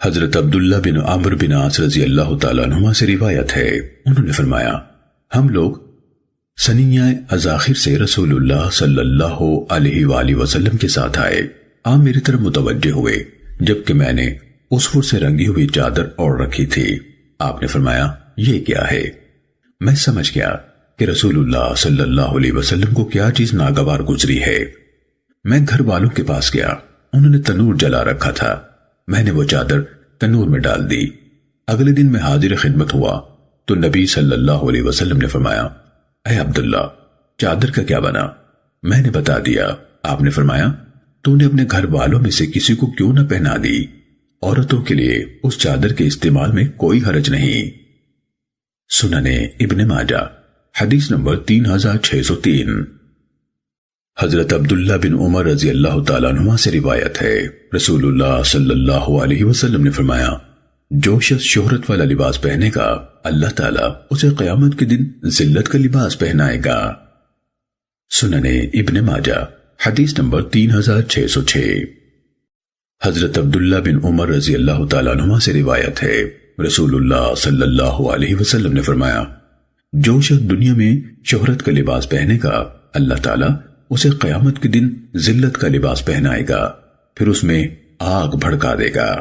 حضرت عبداللہ بن عمرو بن عاص رضی اللہ تعالیٰ عنہما سے روایت ہے، انہوں نے فرمایا ہم لوگ سنیہ اذاخر سے رسول اللہ صلی اللہ علیہ وآلہ وسلم کے ساتھ آئے۔ آپ میری طرف متوجہ ہوئے جبکہ میں نے اصفر سے رنگی ہوئی چادر اوڑھ رکھی تھی۔ آپ نے فرمایا یہ کیا ہے؟ میں سمجھ گیا کہ رسول اللہ صلی اللہ علیہ وسلم کو کیا چیز ناگوار گزری ہے۔ میں گھر والوں کے پاس گیا، انہوں نے تنور جلا رکھا تھا، میں نے وہ چادر تنور میں ڈال دی۔ اگلے دن میں حاضر خدمت ہوا تو نبی صلی اللہ علیہ وسلم نے فرمایا اے عبداللہ چادر کا کیا بنا؟ میں نے بتا دیا۔ آپ نے فرمایا تو نے اپنے گھر والوں میں سے کسی کو کیوں نہ پہنا دی؟ عورتوں کے لیے اس چادر کے استعمال میں کوئی حرج نہیں۔ سننے ابن ماجہ حدیث نمبر 3603۔ حضرت عبداللہ بن عمر رضی اللہ تعالیٰ عنہما سے روایت ہے، رسول اللہ صلی اللہ علیہ وسلم نے فرمایا جو شخص شہرت والا لباس پہنے گا اللہ تعالیٰ اسے قیامت کے دن ذلت کا لباس پہنائے گا۔ سننے ابن ماجہ حدیث نمبر 3606۔ حضرت عبداللہ بن عمر رضی اللہ تعالیٰ عنہما سے روایت ہے، رسول اللہ صلی اللہ علیہ وسلم نے فرمایا جو شخص دنیا میں شہرت کا لباس پہنے گا اللہ تعالیٰ اسے قیامت کے دن ذلت کا لباس پہنائے گا، پھر اس میں آگ بھڑکا دے گا۔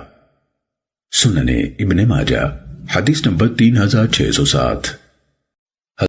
سننے ابن ماجہ حدیث نمبر 3607۔